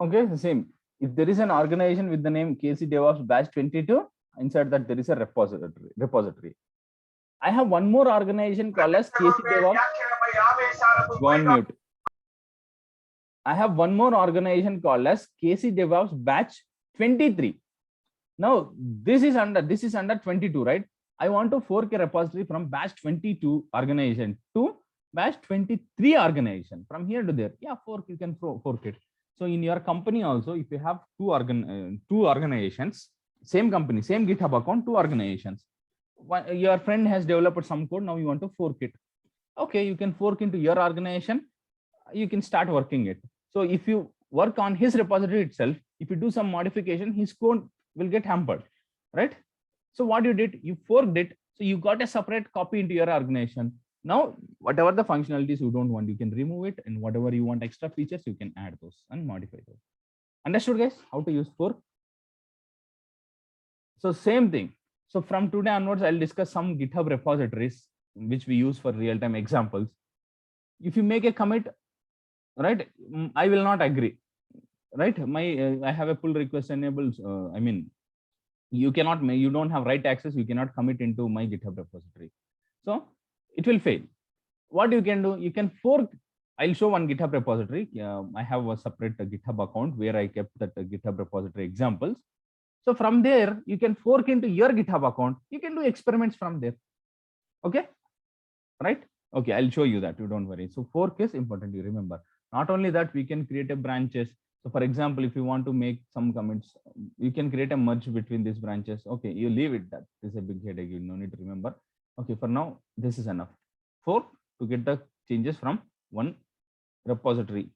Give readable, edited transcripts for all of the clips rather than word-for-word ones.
Okay, the same. If there is an organization with the name KC DevOps Batch 22, inside that there is a repository. I have one more organization called as KC DevOps. Go on mute. I have one more organization called as KC DevOps Batch 23. Now this is under 22, right? I want to fork a repository from Batch 22 organization to Batch 23 organization. From here to there, yeah, fork, you can fork it. So in your company also, if you have two organizations, same company, same GitHub account, two organizations. Your friend has developed some code, now you want to fork it. Okay, you can fork into your organization, you can start working it. So if you work on his repository itself, if you do some modification, his code will get hampered, right? So what you did, you forked it, so you got a separate copy into your organization. Now, whatever the functionalities you don't want, you can remove it, and whatever you want extra features, you can add those and modify those. Understood, guys? How to use fork? So same thing. So from today onwards, I'll discuss some GitHub repositories which we use for real-time examples. If you make a commit, right, I will not agree, right? I have a pull request enabled. I mean, you cannot, you don't have right access, you cannot commit into my GitHub repository, so it will fail. What you can do, you can fork. I'll show one GitHub repository. I have a separate GitHub account where I kept that GitHub repository examples. So from there, you can fork into your GitHub account. You can do experiments from there. Okay, right? Okay, I'll show you that. You don't worry. So fork is important. You remember. Not only that, we can create a branches. So for example, if you want to make some commits, you can create a merge between these branches. Okay, you leave it. That is a big headache. You no need to remember. Okay, for now, this is enough. Fork to get the changes from one repository,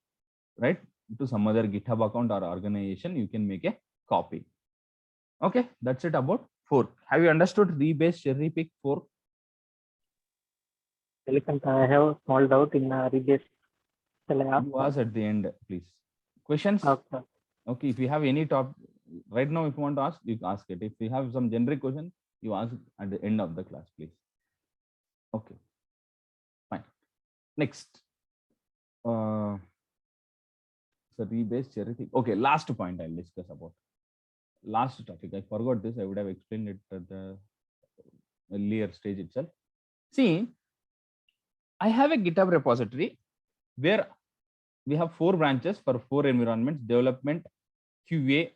right, to some other GitHub account or organization. You can make a copy. Okay, that's it about fork. Have you understood rebase, cherry pick, fork? I have a small doubt in rebase. Shall I ask? You ask at the end, please. Questions? Okay. Okay, if you have any top right now, if you want to ask, you ask it. If you have some generic question, you ask at the end of the class, please. Okay, fine. Next. So rebase, cherry pick. Okay, last point I'll discuss about. Last topic. I forgot this. I would have explained it at the earlier stage itself. See, I have a GitHub repository where we have 4 branches for 4 environments: development, QA,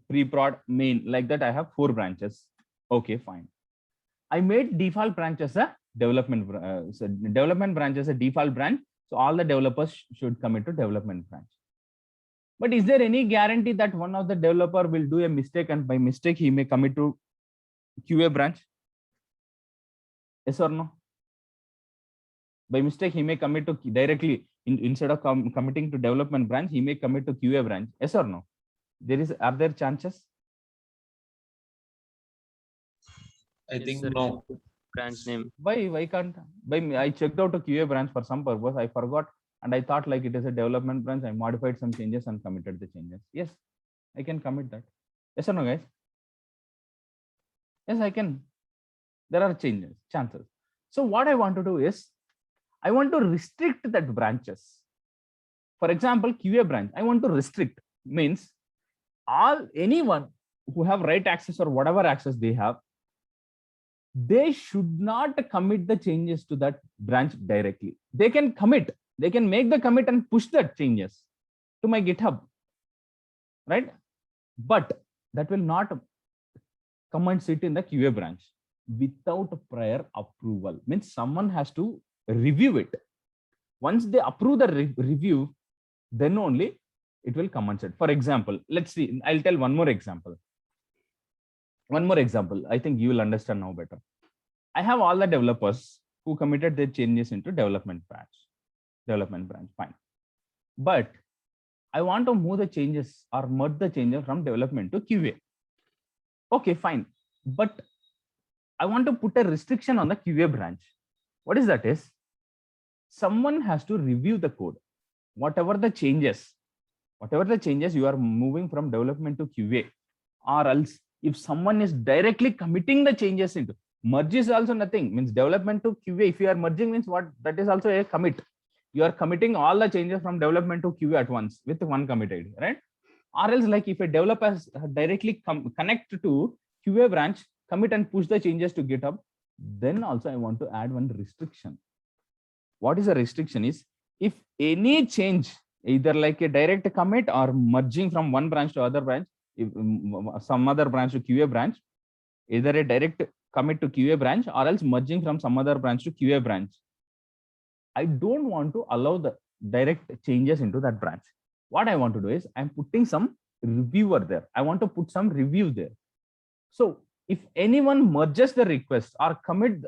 pre-prod, main. Like that, I have 4 branches. Okay, fine. I made default branch as a development. So development branch as a default branch. So all the developers should commit to development branch. But is there any guarantee that one of the developer will do a mistake and by mistake he may commit to QA branch? Yes or no? By mistake he may commit to directly instead of committing to development branch, he may commit to QA branch. Yes or no? Are there chances? I think no. Branch name. Why can't? I checked out a QA branch for some purpose. I forgot. And I thought like it is a development branch. I modified some changes and committed the changes. Yes, I can commit that. Yes or no, guys? Yes, I can. There are chances. So what I want to do is, I want to restrict that branches. For example, QA branch, I want to restrict, means anyone who have right access or whatever access they have, they should not commit the changes to that branch directly. They can commit. They can make the commit and push that changes to my GitHub, right? But that will not come and sit in the QA branch without prior approval. Means someone has to review it. Once they approve the review, then only it will come and sit. For example, let's see. I'll tell one more example. I think you will understand now better. I have all the developers who committed their changes into development branch, fine. But I want to move the changes or merge the changes from development to QA. Okay, fine. But I want to put a restriction on the QA branch. What is that is, someone has to review the code. Whatever the changes you are moving from development to QA, or else if someone is directly committing the changes into merge is also nothing, means development to QA. If you are merging means what, that is also a commit. you are committing all the changes from development to QA at once with one commit ID, right? Or else, like if a developer directly connect to QA branch, commit and push the changes to GitHub, then also I want to add one restriction. What is a restriction is, if any change, either like a direct commit or merging from one branch to other branch, if some other branch to QA branch, either a direct commit to QA branch or else merging from some other branch to QA branch, I don't want to allow the direct changes into that branch. What I want to do is I'm putting some reviewer there. I want to put some review there. So if anyone merges the request or commit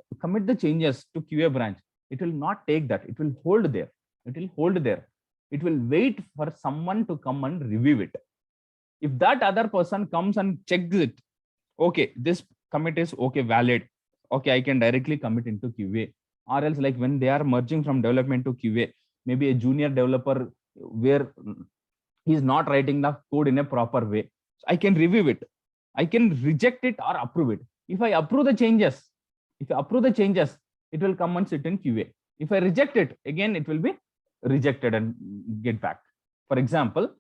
the changes to QA branch, it will not take that. It will hold there. It will hold there. It will wait for someone to come and review it. If that other person comes and checks it, okay, this commit is okay, valid. Okay, I can directly commit into QA. Or else, like when they are merging from development to QA, maybe a junior developer where he's not writing the code in a proper way, so I can review it. I can reject it or approve it. If I approve the changes, it will come and sit in QA. If I reject it, again, it will be rejected and get back. For example,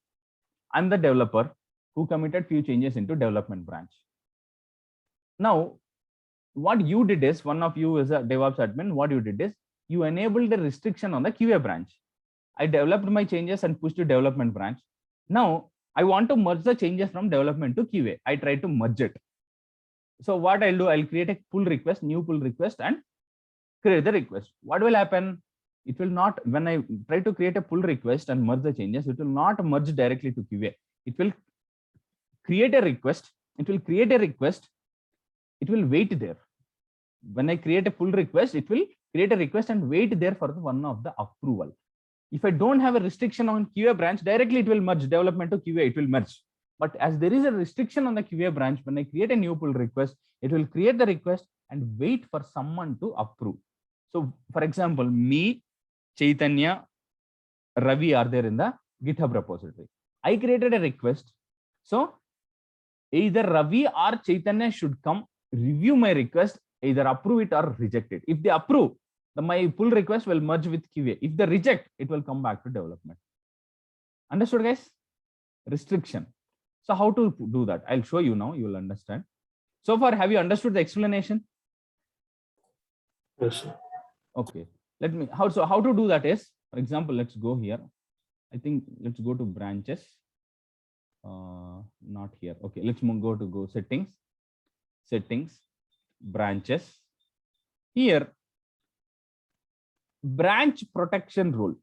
I'm the developer who committed few changes into development branch. Now, what you did is, one of you is a DevOps admin, what you did is, you enabled the restriction on the QA branch. I developed my changes and pushed to development branch. Now, I want to merge the changes from development to QA. I try to merge it. So what I'll do, I'll create a pull request, new pull request, and create the request. What will happen? It will not, when I try to create a pull request and merge the changes, it will not merge directly to QA. It will create a request. It will create a request. It will wait there. When I create a pull request, it will create a request and wait there for the one of the approval. If I don't have a restriction on QA branch, directly it will merge development to QA, it will merge. But as there is a restriction on the QA branch, when I create a new pull request, it will create the request and wait for someone to approve. So for example, me, Chaitanya, Ravi are there in the GitHub repository. I created a request. So either Ravi or Chaitanya should come review my request, either approve it or reject it. If they approve, my pull request will merge with QA. If they reject, it will come back to development. Understood, guys? Restriction. So how to do that? I'll show you now. You will understand. So far, have you understood the explanation? Yes, sir. Okay. Let me. How to do that is, for example, let's go here. I think let's go to branches. Not here. Okay. Let's go settings, branches. Here, branch protection rule.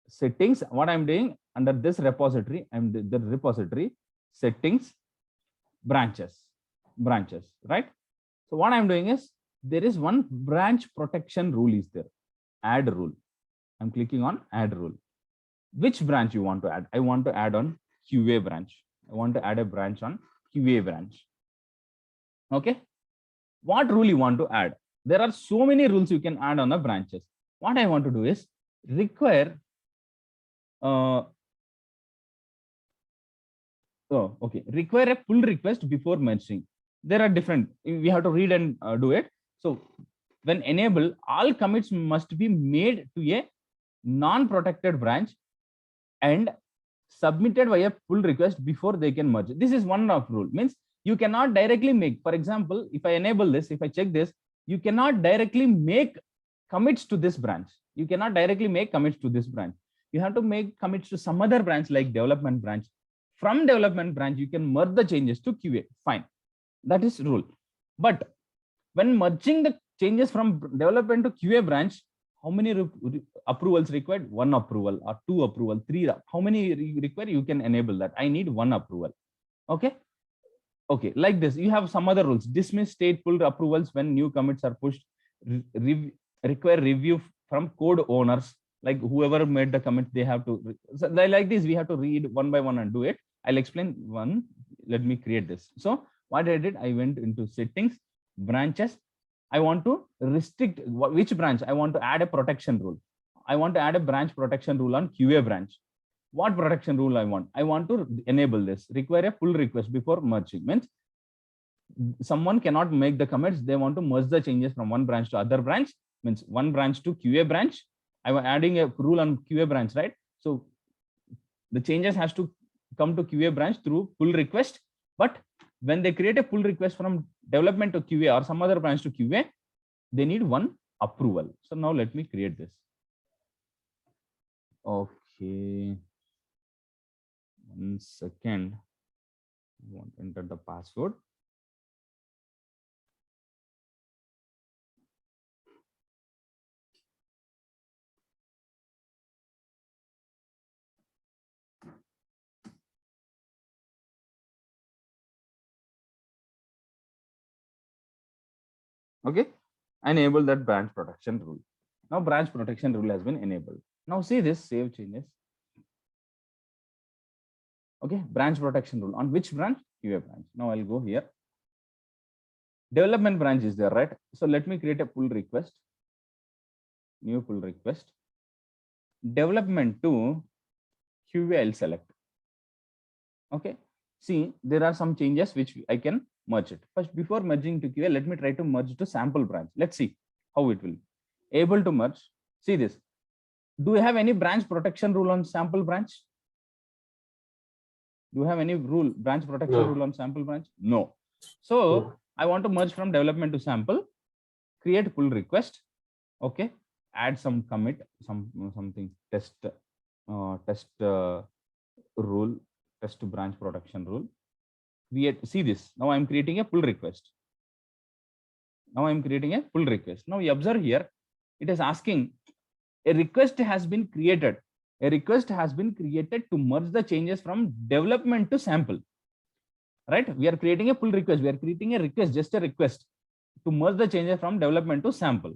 Settings. What I'm doing under this repository, I'm the repository settings, branches, right? So what I'm doing is, there is one branch protection rule is there. Add rule. I'm clicking on add rule. Which branch you want to add? I want to add on QA branch. I want to add a branch on QA branch. Okay. What rule you want to add? There are so many rules you can add on the branches. What I want to do is require require a pull request before merging. There are different, we have to read and do it. So when enable, all commits must be made to a non-protected branch and submitted via pull request before they can merge. This is one of rule, means you cannot directly make, for example, if I enable this, if I check this, you cannot directly make commits to this branch. You cannot directly make commits to this branch. You have to make commits to some other branch like development branch. From development branch, you can merge the changes to QA. Fine. That is rule. But when merging the changes from development to QA branch, how many approvals required? One approval or two approval, three. How many require? You can enable that. I need one approval. Okay. Okay. Like this, you have some other rules. Dismiss state pull approvals when new commits are pushed. Require review from code owners, like whoever made the commit, they have to. So like this, we have to read one by one and do it. I'll explain one. Let me create this. So what I did, I went into settings, branches. I want to restrict which branch. I want to add a protection rule. I want to add a branch protection rule on QA branch. What protection rule I want? I want to enable this. Require a pull request before merging. Means someone cannot make the commits. They want to merge the changes from one branch to other branch. Means one branch to QA branch I'm adding a rule on QA branch, right? So the changes has to come to QA branch through pull request. But when they create a pull request from development to QA or some other branch to QA, they need one approval. So now let me create this. Okay. 1 second. I want to enter the password. Okay, enable that branch protection rule. Now branch protection rule has been enabled. Now see this, save changes. Okay, branch protection rule on which branch? QA branch. Now I'll go here. Development branch is there, right? So let me create a pull request. New pull request. Development to QA I'll select. Okay, see there are some changes which I can merge it. First, before merging to QA, let me try to merge to sample branch. Let's see how it will. Able to merge. See this. Do you have any branch protection rule on sample branch? Do you have any rule, branch protection rule on sample branch? No. So I want to merge from development to sample, create pull request. Okay, add some commit, something test rule, test branch protection rule. See this. Now I'm creating a pull request. Now I'm creating a pull request. Now you observe here, it is asking a request has been created. A request has been created to merge the changes from development to sample. Right? We are creating a pull request. We are creating a request, just a request to merge the changes from development to sample.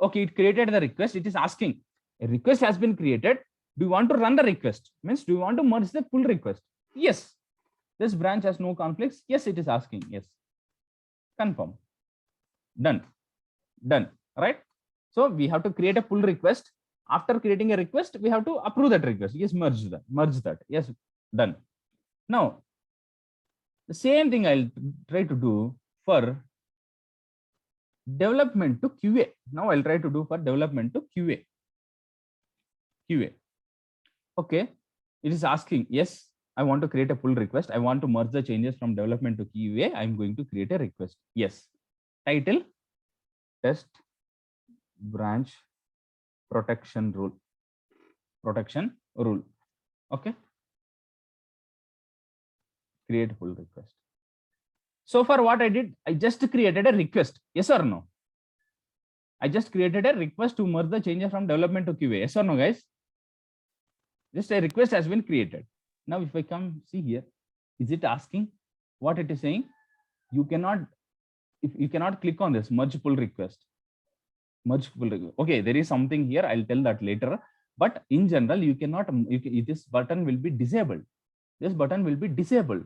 Okay, it created the request. It is asking a request has been created. Do you want to run the request? Means do you want to merge the pull request? Yes. This branch has no conflicts. Yes, it is asking. Yes. Confirm. Done. Done. Right? So we have to create a pull request. After creating a request, we have to approve that request. Yes, merge that. Yes, done. Now, the same thing I'll try to do for development to QA. Now I'll try to do for development to QA. QA. Okay, it is asking, yes, I want to create a pull request. I want to merge the changes from development to QA. I'm going to create a request. Yes. Title, test branch protection rule. Okay. Create pull request. So far what I did, I just created a request. Yes or no? I just created a request to merge the changes from development to QA. Yes or no, guys? Just a request has been created. Now if I come see here, is it asking what it is saying? You cannot, if you cannot click on this merge pull request. Okay, there is something here. I'll tell that later. But in general, you cannot. This button will be disabled. This button will be disabled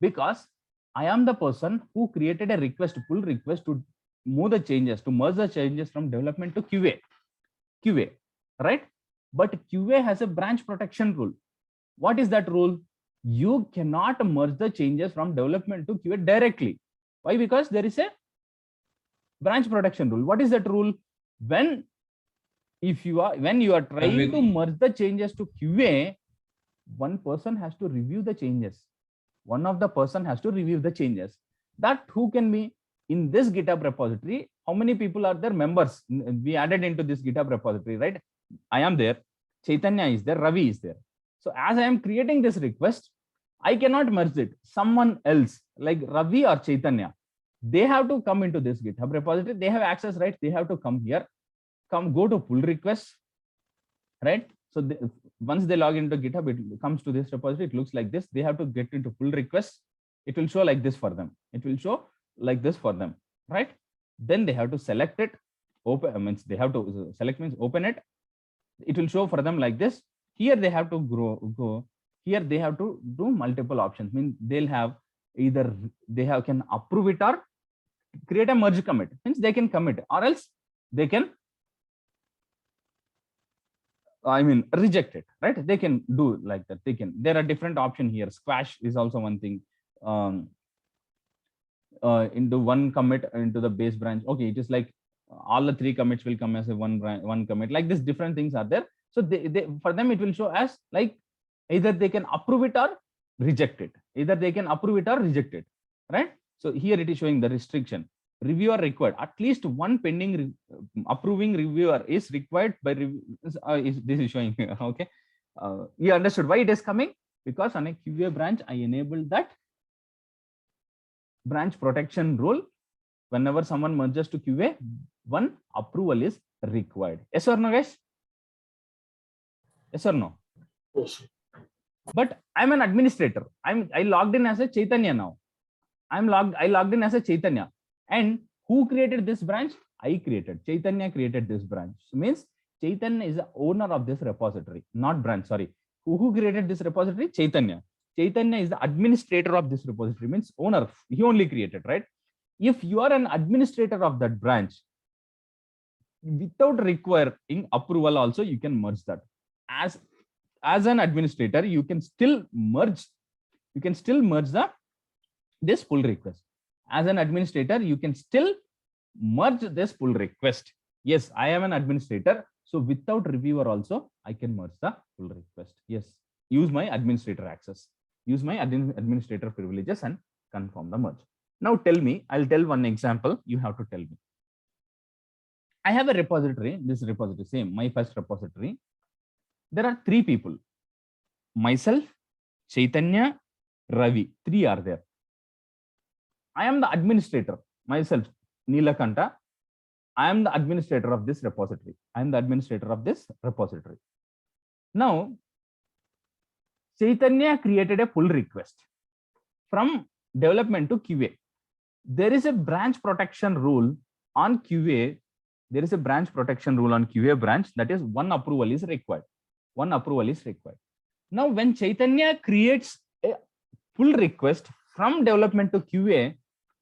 because I am the person who created a request, pull request to move the changes, to merge the changes from development to QA, right? But QA has a branch protection rule. What is that rule? You cannot merge the changes from development to QA directly. Why? Because there is a branch protection rule. What is that rule? When you are trying to merge the changes to QA, one person has to review the changes. One of the person has to review the changes. That who can be in this GitHub repository? How many people are there? Members we added into this GitHub repository, right? I am there. Chaitanya is there. Ravi is there. So as I am creating this request, I cannot merge it. Someone else like Ravi or Chaitanya, they have to come into this GitHub repository. They have access, right? They have to come here, go to pull request, right? So once they log into GitHub, it comes to this repository. It looks like this. They have to get into pull request. It will show like this for them. It will show like this for them, right? Then they have to select it. Open means they have to select means open it. It will show for them like this. Here they have to go. Here they have to do multiple options. Means they'll have either can approve it or create a merge commit. Means they can commit or else they can reject it, right? They can do like that. There are different options here. Squash is also one thing. Into one commit into the base branch. Okay, it is like all the 3 commits will come as a one commit. Like this, different things are there. So they for them it will show as like either they can approve it or reject it. Either they can approve it or reject it, right? So here it is showing the restriction. Reviewer required. At least one pending approving reviewer is required by this is showing here. Okay, you understood why it is coming? Because on a QA branch, I enabled that branch protection rule. Whenever someone merges to QA, one approval is required. Yes or no, guys? Yes or no? Yes. But I'm an administrator. I logged in as a Chaitanya now. I logged in as a Chaitanya. And who created this branch? I created. Chaitanya created this branch. So means Chaitanya is the owner of this repository, not branch. Sorry. Who created this repository? Chaitanya. Chaitanya is the administrator of this repository, means owner. He only created, right? If you are an administrator of that branch, without requiring approval, also you can merge that. As an administrator, you can still merge. You can still merge this pull request. As an administrator, you can still merge this pull request. Yes, I am an administrator. So without reviewer also, I can merge the pull request. Yes, use my administrator access. Use my administrator privileges and confirm the merge. Now tell me, I'll tell one example. You have to tell me. I have a repository, this repository, same, my first repository. There are 3 people. Myself, Chaitanya, Ravi. 3 are there. I am the administrator. Myself, Neelakanta. I am the administrator of this repository. I am the administrator of this repository. Now, Chaitanya created a pull request from development to QA. There is a branch protection rule on QA. There is a branch protection rule on QA branch, that is one approval is required. One approval is required. Now, when Chaitanya creates a pull request from development to QA,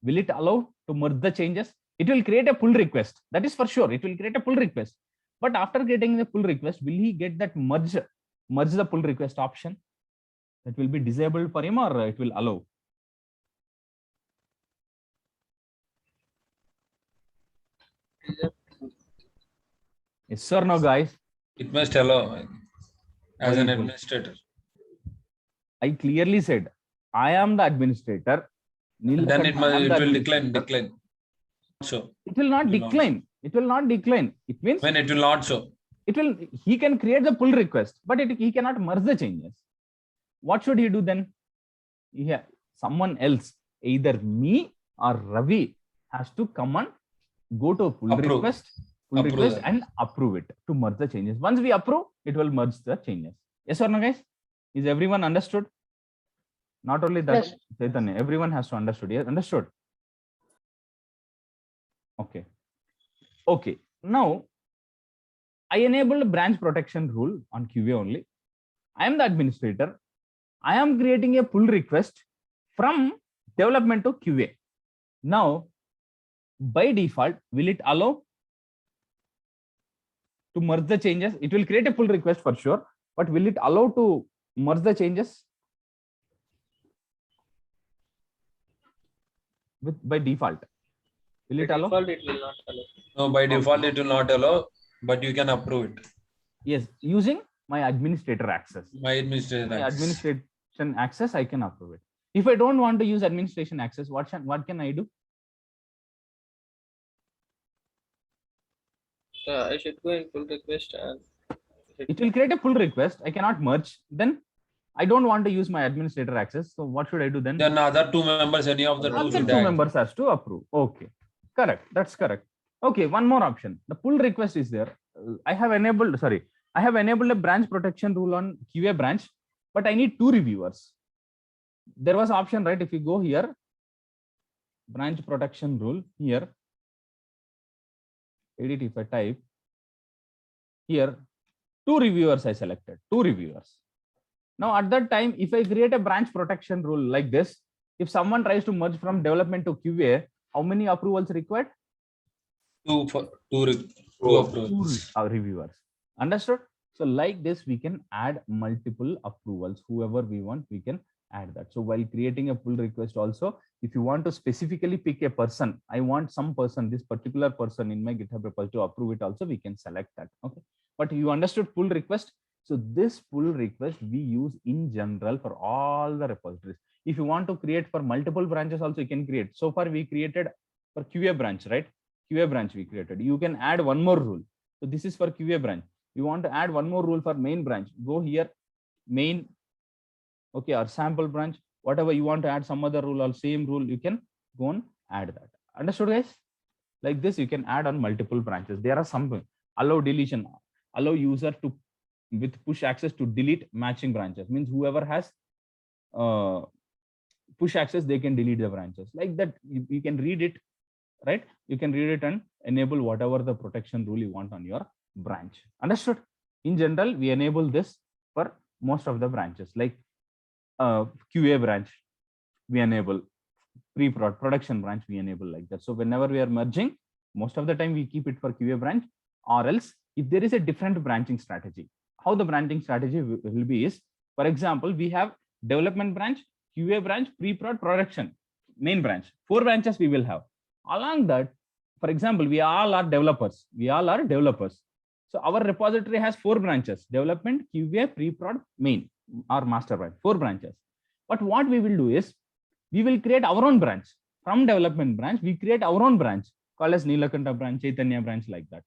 will it allow to merge the changes? It will create a pull request. That is for sure. It will create a pull request. But after getting the pull request, will he get that merge the pull request option? That will be disabled for him, or it will allow? Yes or no, guys? It must allow as Why an it will? administrator. I clearly said, I am the administrator. Then it Neelakanta, will decline. So It will not It will not. decline. It will not decline. It means when it will not show. he can create the pull request, but he cannot merge the changes. What should he do then? Yeah, someone else, either me or Ravi, has to come and go to pull Approve. request Approve and approve it to merge the changes. Once we approve, it will merge the changes. Yes or no, guys? Is everyone understood? Not only that, Yes. Chaitanya, everyone has to understood. Yes, understood. Okay. Okay. Now, I enabled branch protection rule on QA only. I am the administrator. I am creating a pull request from development to QA. Now, by default, will it allow to merge the changes? It will create a pull request for sure, but will it allow to merge the changes? By default, will it allow? Default, it will not allow. No, by default it will not allow, but you can approve it. Yes, using my administrator access. My administrator. My access. administration access, I can approve it. If I don't want to use administration access, what can I do? I should go in pull request and It will create a pull request. I cannot merge. Then I don't want to use my administrator access. So what should I do then? Then other 2 members, any of the Other two 2 members has to approve. Okay, correct. That's correct. Okay, one more option. The pull request is there. I have enabled a branch protection rule on QA branch, but I need 2 reviewers. There was option, right? If you go here, branch protection rule here, edit, if I type here, 2 reviewers I selected, 2 reviewers. Now at that time, if I create a branch protection rule like this, if someone tries to merge from development to QA, how many approvals required? 2 approvals. 2 reviewers. Understood? So like this, we can add multiple approvals. Whoever we want, we can add that. So while creating a pull request also, if you want to specifically pick a person, I want some person, this particular person in my GitHub repository to approve it also, we can select that. Okay. But you understood pull request. So this pull request we use in general for all the repositories. If you want to create for multiple branches also, you can create. So far we created for QA branch, right? QA branch we created. You can add one more rule. So this is for QA branch. You want to add one more rule for main branch, go here, main, okay, or sample branch, whatever you want to add some other rule or same rule, you can go and add that. Understood, guys? Like this, you can add on multiple branches. There are some allow deletion, allow user to with push access to delete matching branches. Means whoever has push access, they can delete the branches. Like that, you can read it, right? You can read it and enable whatever the protection rule you want on your branch. Understood? In general, we enable this for most of the branches. Like QA branch, we enable. Pre-prod production branch, we enable like that. So whenever we are merging, most of the time we keep it for QA branch, or else if there is a different branching strategy, how the branching strategy will be is, for example, we have development branch, QA branch, pre-prod, production, main branch, 4 branches we will have. Along that, for example, we all are developers. So our repository has 4 branches: development, QA, pre-prod, main, or master branch, 4 branches. But what we will do is, we will create our own branch. From development branch, we create our own branch called as Neelakanta branch, Chaitanya branch, like that.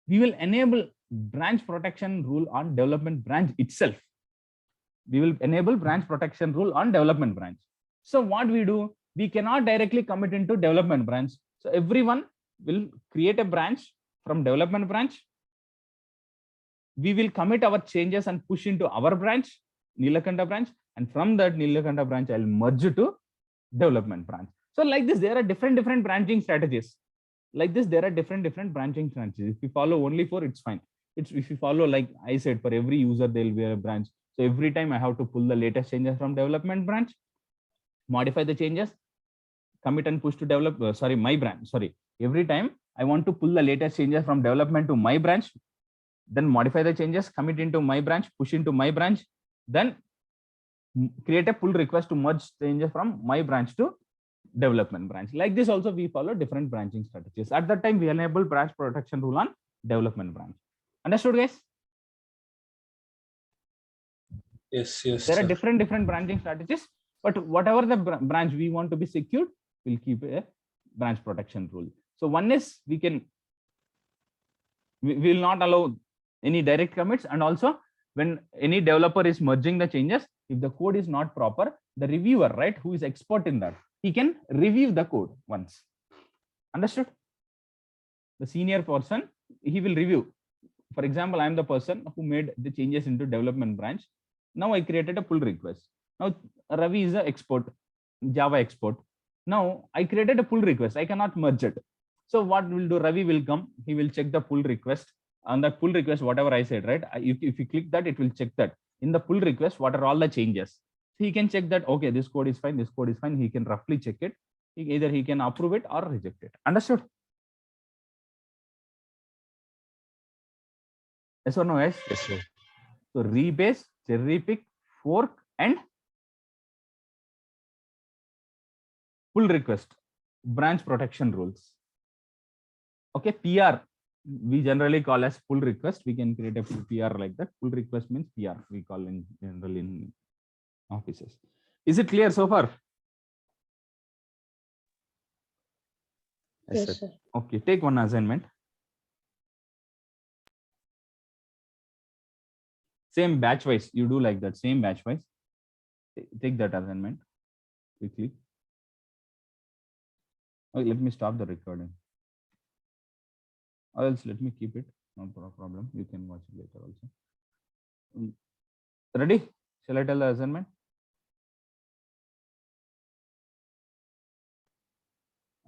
We will enable branch protection rule on development branch itself. We will enable branch protection rule on development branch. So what we do, we cannot directly commit into development branch. So everyone will create a branch from development branch. We will commit our changes and push into our branch, Neelakanta branch. And from that Neelakanta branch, I'll merge to development branch. So like this, there are different branching strategies. Like this, there are different branching strategies. If you follow only 4, it's fine. It's if you follow, like I said, for every user there will be a branch. So every time I have to pull the latest changes from development branch, modify the changes, commit and push to develop. My branch. Every time I want to pull the latest changes from development to my branch, then modify the changes, commit into my branch, push into my branch, then create a pull request to merge changes from my branch to development branch. Like this also we follow different branching strategies. At that time we enable branch protection rule on development branch. Understood, guys? Yes, There are sir. different branching strategies, but whatever the branch we want to be secured, we'll keep a branch protection rule. So one is we will not allow any direct commits, and also when any developer is merging the changes, if the code is not proper, the reviewer, right, who is expert in that, he can review the code once. Understood? The senior person, he will review. For example, I am the person who made the changes into development branch. Now I created a pull request. Now Ravi is an expert, Java expert. Now I created a pull request. I cannot merge it. So what will do? Ravi will come. He will check the pull request. On that pull request, whatever I said, right? If you click that, it will check that. In the pull request, what are all the changes? So he can check that, okay, this code is fine, this code is fine. He can roughly check it. Either he can approve it or reject it. Understood? Yes or no, guys? Yes, sir. So rebase, cherry pick, fork, and pull request, branch protection rules. Okay, PR, we generally call as pull request. We can create a PR like that. Pull request means PR, we call in general in offices. Is it clear so far? Yes, sir. Okay, take one assignment. Same batch wise, you do like that, same batch wise. Take that assignment quickly. Okay, let me stop the recording. Or else let me keep it, no problem. You can watch it later also. Ready? Shall I tell the assignment?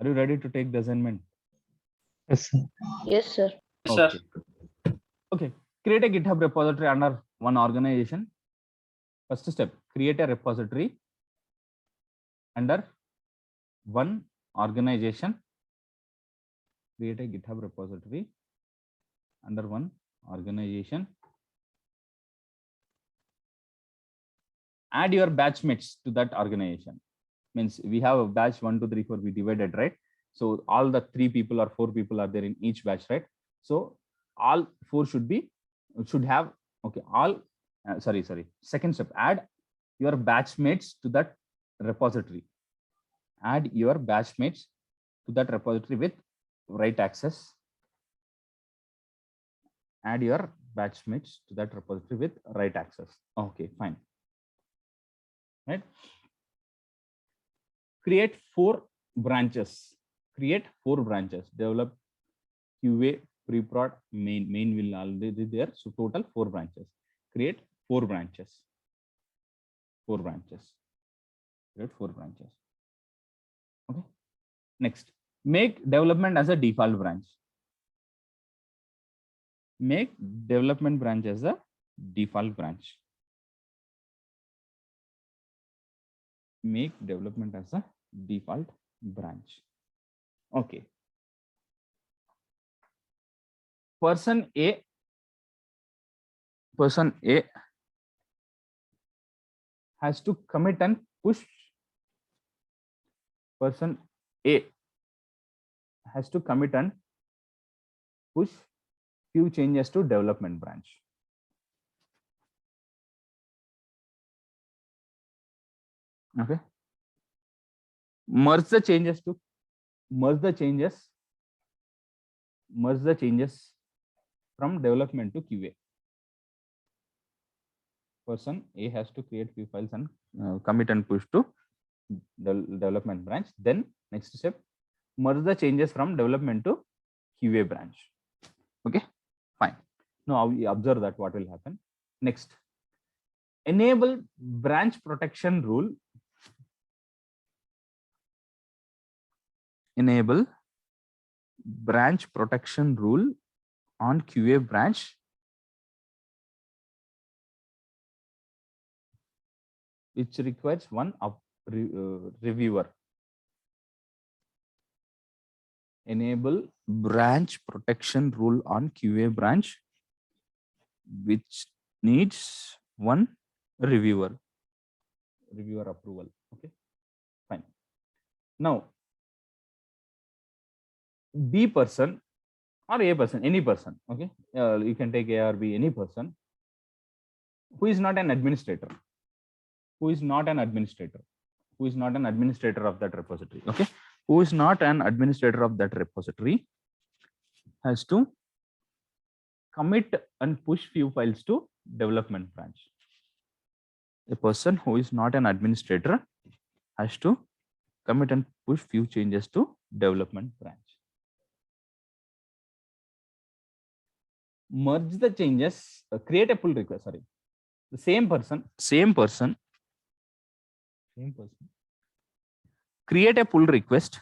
Are you ready to take the assignment? Yes, sir. Yes, sir. Okay. Okay. Create a GitHub repository under one organization. First step, create a repository under one organization. Create a GitHub repository under one organization. add your batchmates to that organization. Means we have a batch 1, 2, 3, 4, we divided, right? So all the 3 people or 4 people are there in each batch, right? So all 4 should have, okay, all, sorry. Second step, add your batchmates to that repository. Add your batchmates to that repository with write access. Add your batchmates to that repository with write access. Okay, fine. Right. Create 4 branches. Create 4 branches. Develop, QA, pre-prod, main. Main will already there. So total 4 branches. Create 4 branches. 4 branches. Create 4 branches. Okay. Next, make development as a default branch. Make development branch as a default branch. Make development as a default branch. Okay. Person A has to commit and push. Person A has to commit and push few changes to development branch. Okay. Merge the changes from development to QA. Person A has to create few files and commit and push to development branch. Then next step, merge the changes from development to QA branch. Okay, fine. Now we observe that what will happen. Next, enable branch protection rule. Enable branch protection rule on QA branch, which requires one reviewer. Enable branch protection rule on QA branch, which needs one reviewer approval. Okay, fine. Now, B person or A person, any person, okay, you can take A or B, any person who is not an administrator, who is not an administrator of that repository, okay, who is not an administrator of that repository, has to commit and push few files to development branch. A person who is not an administrator has to commit and push few changes to development branch. Merge the changes, create a pull request. Sorry, the same person, create a pull request.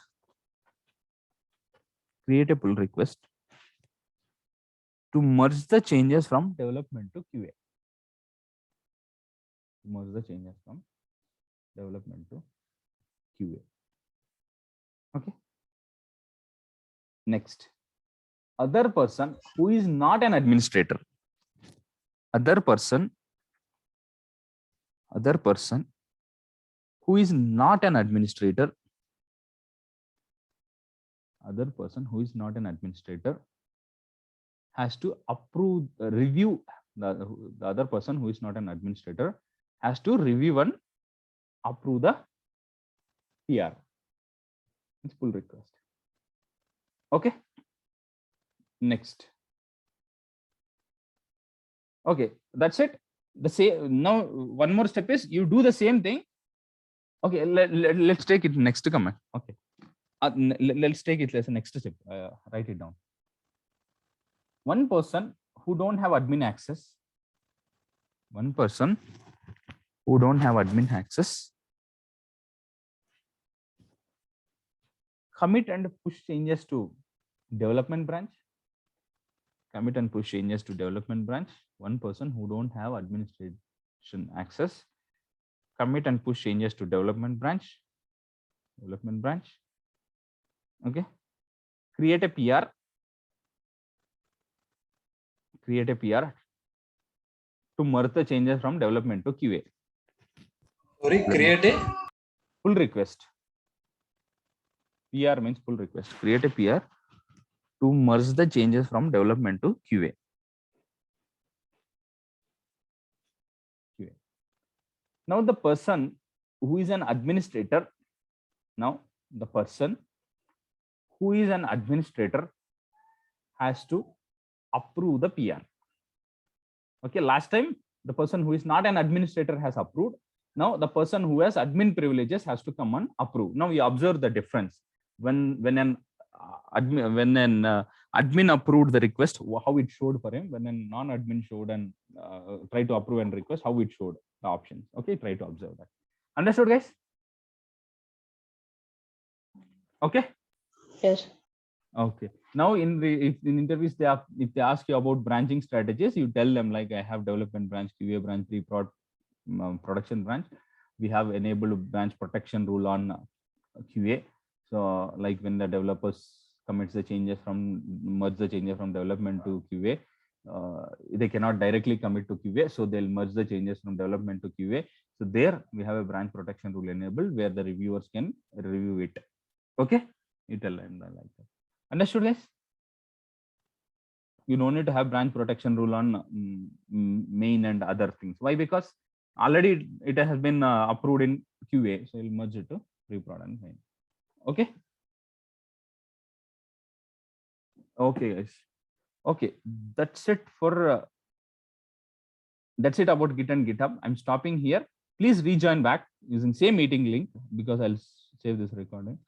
To merge the changes from development to QA. Merge the changes from development to QA. Okay. Next, other person who is not an administrator. Other person who is not an administrator. Other person who is not an administrator has to approve, review. The other person who is not an administrator has to review and approve the PR. It's pull request. Okay. Next. Okay, that's it. The same. Now one more step is you do the same thing. Okay, let's take it next comment. Okay, let's take it as a next step. Write it down. One person who don't have admin access. One person who don't have admin access. Commit and push changes to development branch. Commit and push changes to development branch. One person who don't have administration access. Commit and push changes to development branch. Okay. Create a PR. To merge the changes from development to QA. Sorry, create a pull request. PR means pull request. Create a PR to merge the changes from development to QA. Now the person who is an administrator, has to approve the PR. Okay, last time the person who is not an administrator has approved. Now the person who has admin privileges has to come and approve. Now we observe the difference when an admin approved the request, how it showed for him. When a non-admin showed and tried to approve and request, how it showed the options. Okay, try to observe that. Understood, guys? Okay. Yes. Okay. Now in interviews, if they ask you about branching strategies, you tell them like, I have development branch, QA branch, pre-prod, production branch. We have enabled branch protection rule on QA. So like when the developers commits the changes merge the changes from development to QA, they cannot directly commit to QA, so they'll merge the changes from development to QA. So there we have a branch protection rule enabled where the reviewers can review it. Okay, you tell them like that. Understood, guys? You don't need to have branch protection rule on main and other things. Why? Because already it has been approved in QA, so you'll merge it to pre-prod and main. Okay. Okay, guys. Okay, that's it for that's it about Git and GitHub. I'm stopping here. Please rejoin back using same meeting link because I'll save this recording.